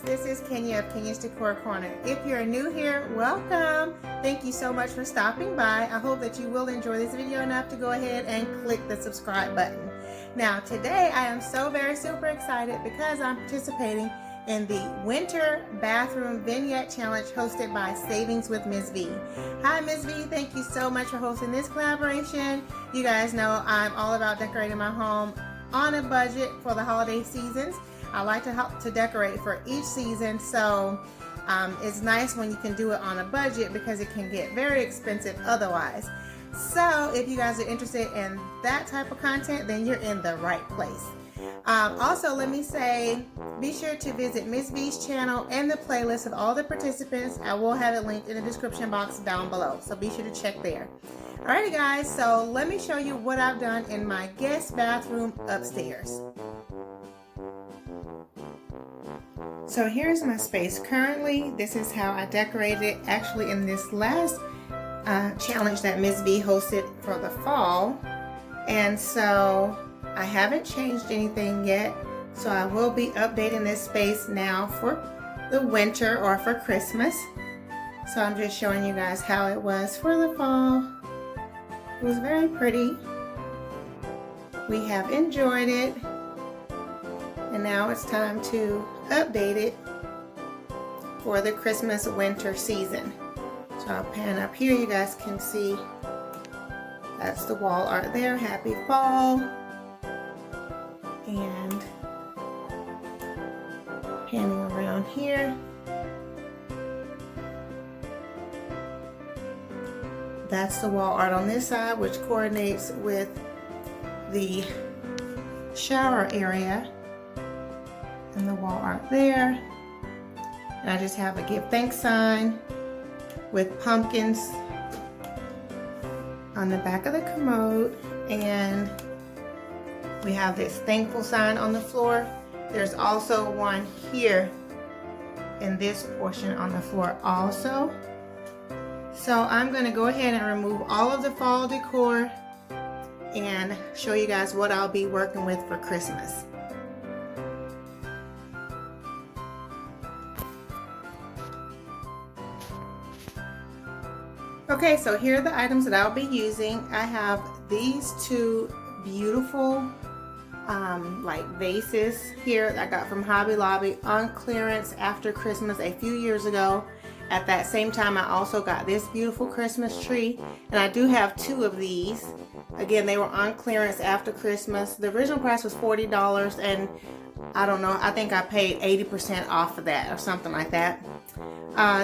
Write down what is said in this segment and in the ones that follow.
this is Kenya of Kenya's Decor Corner. If you're new here, welcome. Thank you so much for stopping by. I hope that you will enjoy this video enough to go ahead and click the subscribe button. Now today I am so very super excited because I'm participating in the Winter Bathroom Vignette Challenge hosted by Savings with Ms. V. Hi Ms. V, thank you so much for hosting this collaboration. You guys know I'm all about decorating my home on a budget for the holiday seasons. I like to help to decorate for each season, so it's nice when you can do it on a budget because it can get very expensive otherwise. So if you guys are interested in that type of content, then you're in the right place. Also, let me say, be sure to visit Ms. V's channel and the playlist of all the participants. I will have it linked in the description box down below, so be sure to check there. Alrighty guys, so let me show you what I've done in my guest bathroom upstairs. So here's my space currently. This is how I decorated it actually in this last challenge that Ms. V hosted for the fall. And so I haven't changed anything yet. So I will be updating this space now for the winter or for Christmas. So I'm just showing you guys how it was for the fall. It was very pretty. We have enjoyed it. And now it's time to update it for the Christmas winter season. So I'll pan up here, you guys can see that's the wall art there. Happy fall. And panning around here. That's the wall art on this side, which coordinates with the shower area. And the wall art there. And I just have a give thanks sign with pumpkins on the back of the commode. And we have this thankful sign on the floor. There's also one here in this portion on the floor also. So I'm going to go ahead and remove all of the fall decor and show you guys what I'll be working with for Christmas. Okay, so here are the items that I'll be using. I have these two beautiful like vases here that I got from Hobby Lobby on clearance after Christmas a few years ago. At that same time, I also got this beautiful Christmas tree, and I do have two of these. Again, they were on clearance after Christmas. The original price was $40, and I don't know, I think I paid 80% off of that or something like that.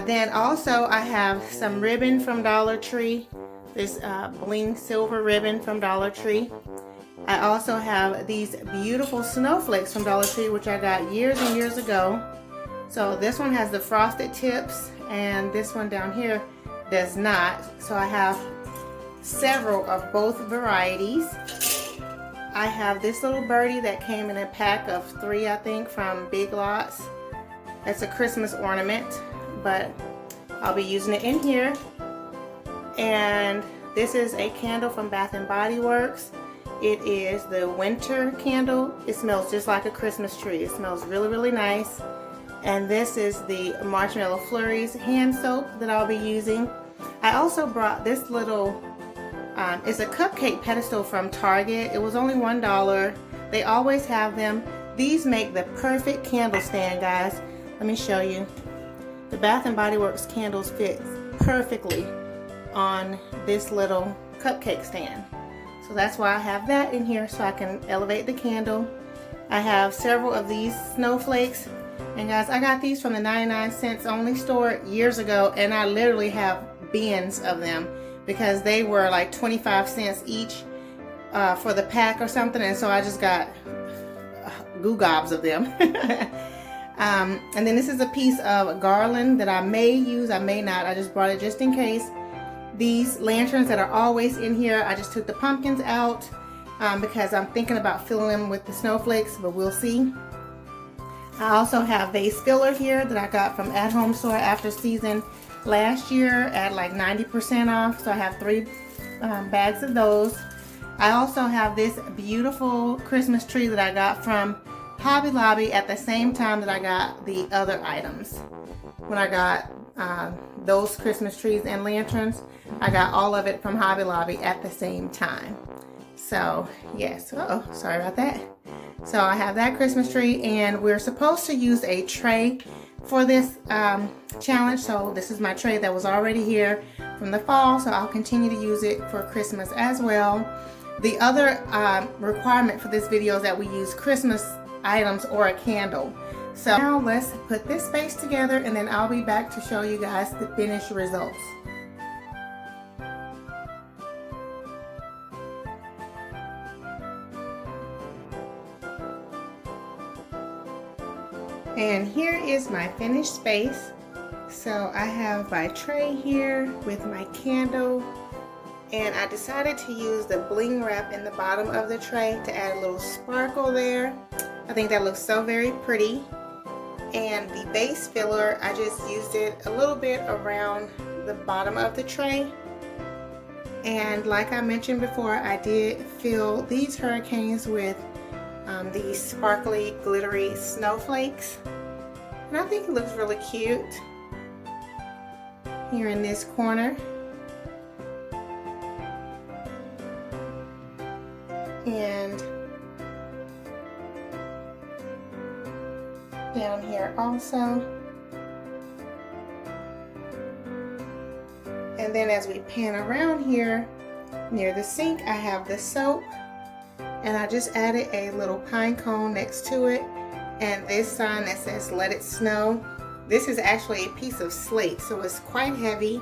Then also I have some ribbon from Dollar Tree, this bling silver ribbon from Dollar Tree. I also have these beautiful snowflakes from Dollar Tree, which I got years and years ago. So this one has the frosted tips and this one down here does not. So I have several of both varieties. I have this little birdie that came in a pack of 3, I think, from Big Lots. It's a Christmas ornament, but I'll be using it in here. And this is a candle from Bath and Body Works. It is the winter candle. It smells just like a Christmas tree. It smells really, really nice. And this is the Marshmallow Flurries hand soap that I'll be using. I also brought this little, it's a cupcake pedestal from Target. It was only $1. They always have them. These make the perfect candle stand, guys. Let me show you. The Bath and Body Works candles fit perfectly on this little cupcake stand. So that's why I have that in here, so I can elevate the candle. I have several of these snowflakes. And guys, I got these from the 99-cents only store years ago, and I literally have bins of them because they were like 25 cents each for the pack or something, and so I just got goo gobs of them. And then this is a piece of garland that I may use, I may not. I just brought it just in case. These lanterns that are always in here, I just took the pumpkins out because I'm thinking about filling them with the snowflakes, but we'll see. I also have vase filler here that I got from At Home Store after season last year at like 90% off. So I have 3 bags of those. I also have this beautiful Christmas tree that I got from Hobby Lobby at the same time that I got the other items. When I got those Christmas trees and lanterns, I got all of it from Hobby Lobby at the same time. So yes, sorry about that. So I have that Christmas tree, and we're supposed to use a tray for this challenge. So this is my tray that was already here from the fall, so I'll continue to use it for Christmas as well. The other requirement for this video is that we use Christmas items or a candle. So now let's put this space together, and then I'll be back to show you guys the finished results. And here is my finished space. So I have my tray here with my candle, and I decided to use the bling wrap in the bottom of the tray to add a little sparkle there. I think that looks so very pretty. And the base filler, I just used it a little bit around the bottom of the tray. And like I mentioned before, I did fill these hurricanes with these sparkly, glittery snowflakes. And I think it looks really cute here in this corner. And down here also. And then as we pan around here near the sink, I have the soap, and I just added a little pine cone next to it, and this sign that says "Let It Snow." This is actually a piece of slate, so it's quite heavy,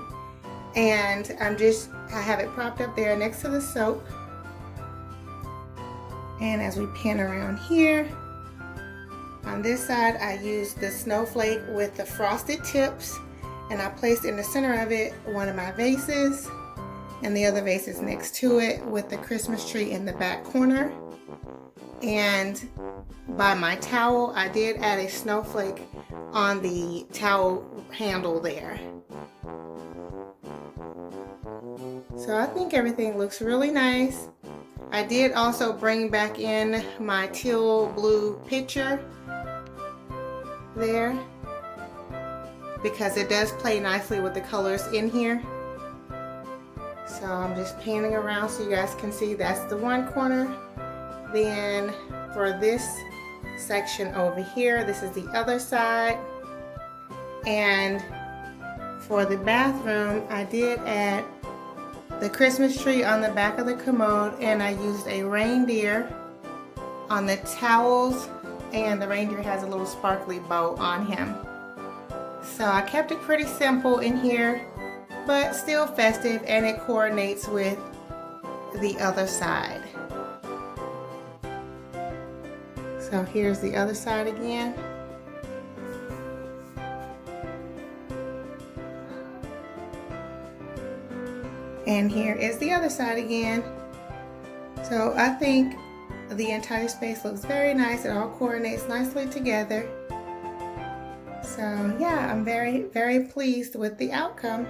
and I have it propped up there next to the soap. And as we pan around here, on this side, I used the snowflake with the frosted tips, and I placed in the center of it one of my vases, and the other vase is next to it with the Christmas tree in the back corner. And by my towel, I did add a snowflake on the towel handle there. So I think everything looks really nice. I did also bring back in my teal blue picture there, because it does play nicely with the colors in here. So I'm just panning around so you guys can see that's the one corner. Then for this section over here, this is the other side. And for the bathroom, I did add the Christmas tree on the back of the commode, and I used a reindeer on the towels, and the reindeer has a little sparkly bow on him. So I kept it pretty simple in here, but still festive, and it coordinates with the other side. So here's the other side again. And here is the other side again. So I think the entire space looks very nice. It all coordinates nicely together. So yeah, I'm very, very pleased with the outcome.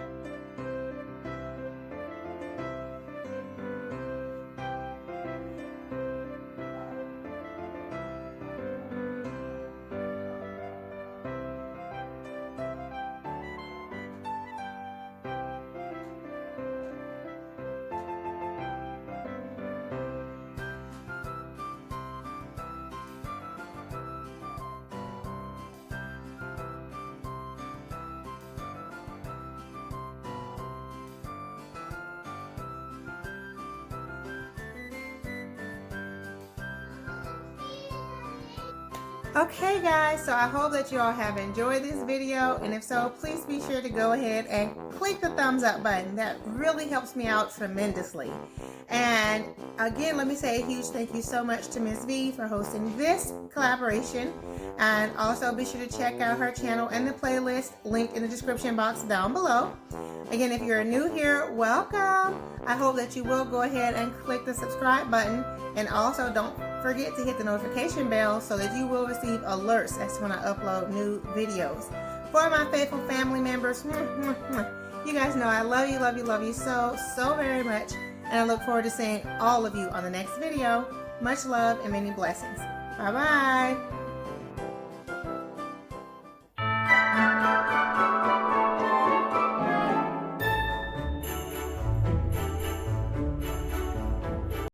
Okay guys, so I hope that you all have enjoyed this video, and if so, please be sure to go ahead and click the thumbs up button. That really helps me out tremendously. And again, let me say a huge thank you so much to Ms. V for hosting this collaboration, and also be sure to check out her channel and the playlist linked in the description box down below. Again, if you're new here, welcome. I hope that you will go ahead and click the subscribe button, and also don't forget to hit the notification bell so that you will receive alerts as to when I upload new videos. For my faithful family members, you guys know I love you, love you, love you so very much, and I look forward to seeing all of you on the next video. Much love and many blessings. Bye bye.